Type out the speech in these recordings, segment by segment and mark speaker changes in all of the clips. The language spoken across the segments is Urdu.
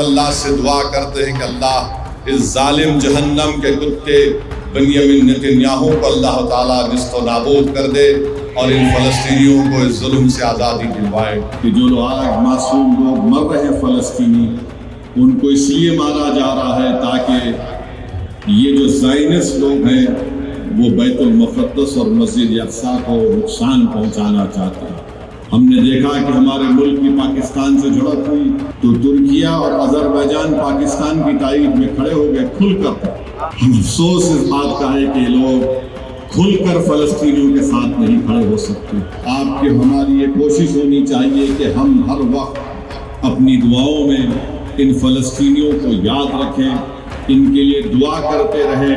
Speaker 1: اللہ سے دعا کرتے ہیں کہ اللہ اس ظالم جہنم کے کتے بنیامین نتنیاہو کو اللہ تعالیٰ نست و نابود کر دے اور ان فلسطینیوں کو اس ظلم سے آزادی دلوائے۔ کہ جو لوگ آج معصوم لوگ مر رہے ہیں فلسطینی، ان کو اس لیے مارا جا رہا ہے تاکہ یہ جو زائنسٹ لوگ ہیں وہ بیت المقدس اور مسجد اقصیٰ کو نقصان پہنچانا چاہتے ہیں۔ ہم نے دیکھا کہ ہمارے ملک کی پاکستان سے جڑپ ہوئی تو ترکیہ اور آذربائیجان پاکستان کی تائید میں کھڑے ہو گئے کھل کر۔ افسوس اس بات کا ہے کہ لوگ کھل کر فلسطینیوں کے ساتھ نہیں کھڑے ہو سکتے۔ آپ کی ہماری یہ کوشش ہونی چاہیے کہ ہم ہر وقت اپنی دعاؤں میں ان فلسطینیوں کو یاد رکھیں، ان کے لیے دعا کرتے رہیں۔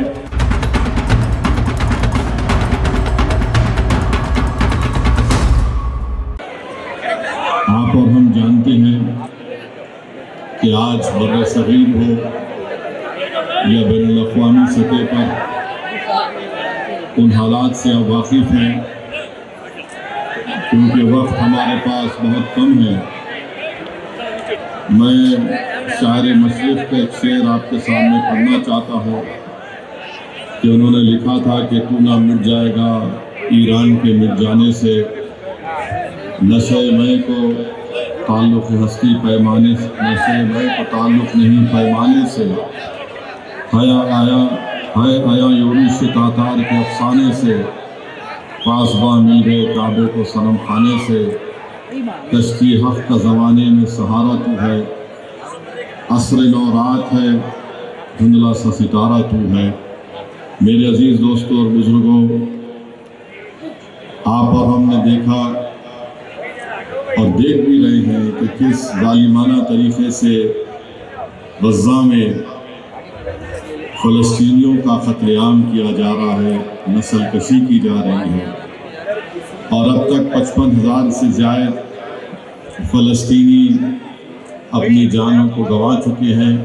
Speaker 1: آپ اور ہم جانتے ہیں کہ آج بر صغیر ہو یا بین الاقوامی سطح پر ان حالات سے آپ واقف ہیں، کیونکہ وقت ہمارے پاس بہت کم ہے۔ میں شاعر مشرق کا ایک شعر آپ کے سامنے پڑھنا چاہتا ہوں کہ انہوں نے لکھا تھا کہ تو نہ مٹ جائے گا ایران کے مٹ جانے سے، نشے میں کو تعلق ہستی پیمانے سے، نشے میں کو تعلق نہیں پیمانے سے، آیا یورش تاتار کے افسانے سے، پاسباں مل گئے کعبے کو صنم خانے سے، کشتی حق کا زمانے میں سہارا تو ہے، عصر نو رات ہے دھندلا سا ستارہ تو ہے۔ میرے عزیز دوستوں اور بزرگوں، آپ اور ہم نے دیکھا اور دیکھ بھی رہے ہیں کہ کس ظالمانہ طریقے سے غزہ میں فلسطینیوں کا قتل عام کیا جا رہا ہے، نسل کشی کی جا رہی ہے، اور اب تک 55,000 سے زائد فلسطینی اپنی جانوں کو گنوا چکے ہیں،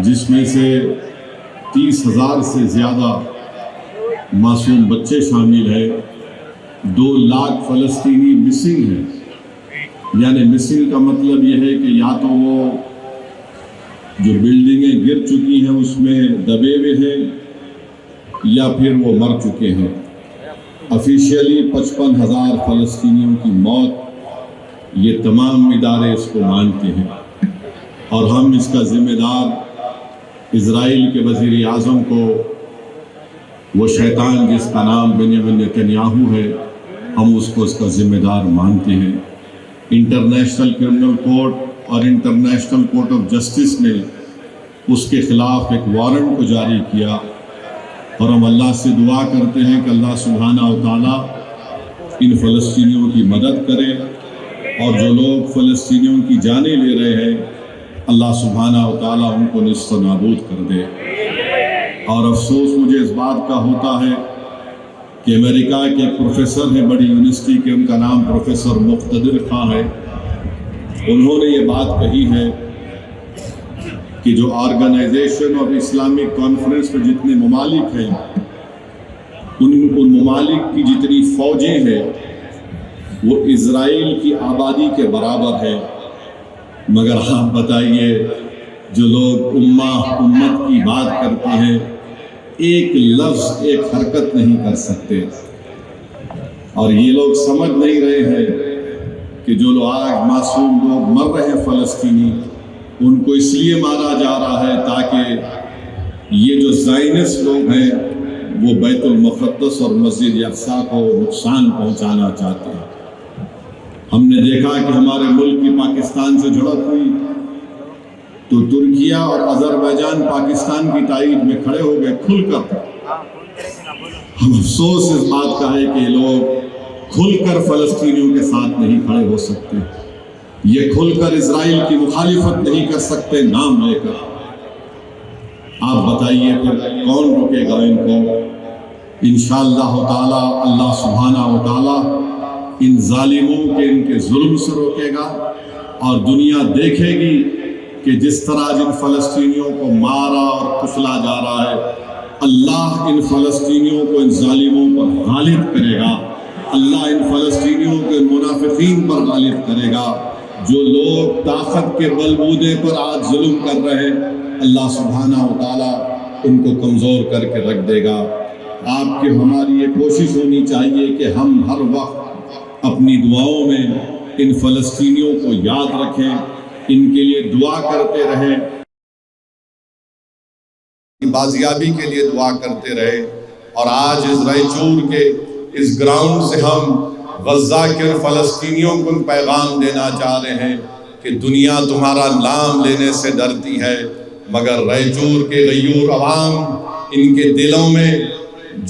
Speaker 1: جس میں سے 30,000 سے زیادہ معصوم بچے شامل ہیں۔ 2 لاکھ فلسطینی مسنگ ہیں، یعنی مسنگ کا مطلب یہ ہے کہ یا تو وہ جو بلڈنگیں گر چکی ہیں اس میں دبے ہوئے ہیں یا پھر وہ مر چکے ہیں۔ آفیشیلی 55,000 فلسطینیوں کی موت، یہ تمام ادارے اس کو مانتے ہیں، اور ہم اس کا ذمہ دار اسرائیل کے وزیر اعظم کو، وہ شیطان جس کا نام بنیامین نتنیاہو ہے، ہم اس کو اس کا ذمہ دار مانتے ہیں۔ انٹرنیشنل کرمنل کورٹ اور انٹرنیشنل کورٹ آف جسٹس نے اس کے خلاف ایک وارنٹ کو جاری کیا، اور ہم اللہ سے دعا کرتے ہیں کہ اللہ سبحانہ و تعالیٰ ان فلسطینیوں کی مدد کرے، اور جو لوگ فلسطینیوں کی جانیں لے رہے ہیں اللہ سبحانہ و تعالیٰ ان کو نست و نابود کر دے۔ اور افسوس مجھے اس بات کا ہوتا ہے کہ امریکہ کے ایک پروفیسر ہیں بڑی یونیورسٹی کے، ان کا نام پروفیسر مقتدر خان ہے، انہوں نے یہ بات کہی ہے کہ جو آرگنائزیشن آف اسلامک کانفرنس میں جتنے ممالک ہیں، ان ممالک کی جتنی فوجیں ہیں وہ اسرائیل کی آبادی کے برابر ہے، مگر آپ بتائیے جو لوگ امت کی بات کرتے ہیں ایک لفظ ایک حرکت نہیں کر سکتے، اور یہ لوگ سمجھ نہیں رہے ہیں کہ جو لوگ آج معصوم لوگ مر رہے ہیں فلسطینی، ان کو اس لیے مارا جا رہا ہے تاکہ یہ جو زائنسٹ لوگ ہیں وہ بیت المقدس اور مسجد اقصیٰ کو نقصان پہنچانا چاہتے ہیں۔ ہم نے دیکھا کہ ہمارے ملک کی پاکستان سے جڑپ ہوئی تو ترکیہ اور آذربائیجان پاکستان کی تائید میں کھڑے ہو گئے کھل کر۔ افسوس اس بات کا ہے کہ لوگ کھل کر فلسطینیوں کے ساتھ نہیں کھڑے ہو سکتے، یہ کھل کر اسرائیل کی مخالفت نہیں کر سکتے نام لے کر۔ آپ بتائیے پھر کون روکے گا ان کو؟ انشاءاللہ تعالی اللہ سبحانہ و تعالی ان ظالموں کے ان کے ظلم سے روکے گا، اور دنیا دیکھے گی کہ جس طرح جن فلسطینیوں کو مارا اور کچلا جا رہا ہے، اللہ ان فلسطینیوں کو ان ظالموں پر غالب کرے گا، اللہ ان فلسطینیوں کے منافقین پر غالب کرے گا۔ جو لوگ طاقت کے بلبوتے پر آج ظلم کر رہے ہیں، اللہ سبحانہ و تعالیٰ ان کو کمزور کر کے رکھ دے گا۔ آپ کی ہماری یہ کوشش ہونی چاہیے کہ ہم ہر وقت اپنی دعاؤں میں ان فلسطینیوں کو یاد رکھیں، ان کے لیے دعا کرتے رہیں، بازیابی کے لیے دعا کرتے رہے۔ اور آج اس رائچور کے اس گراؤنڈ سے ہم غزہ کے فلسطینیوں کو پیغام دینا چاہ رہے ہیں کہ دنیا تمہارا نام لینے سے ڈرتی ہے، مگر رائچور کے غیور عوام، ان کے دلوں میں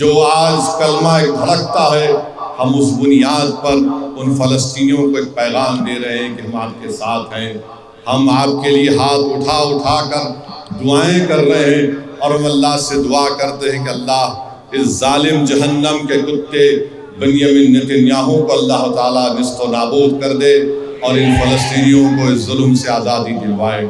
Speaker 1: جو آج کلمہ دھڑکتا ہے، ہم اس بنیاد پر ان فلسطینیوں کو ایک پیغام دے رہے ہیں کہ ہم آپ کے ساتھ ہیں۔ ہم آپ کے لیے ہاتھ اٹھا اٹھا کر دعائیں کر رہے ہیں، اور ہم اللہ سے دعا کرتے ہیں کہ اللہ اس ظالم جہنم کے کتے بنیامین نتنیاہو کو اللہ تعالیٰ نیست و نابود کر دے اور ان فلسطینیوں کو اس ظلم سے آزادی دلوائے۔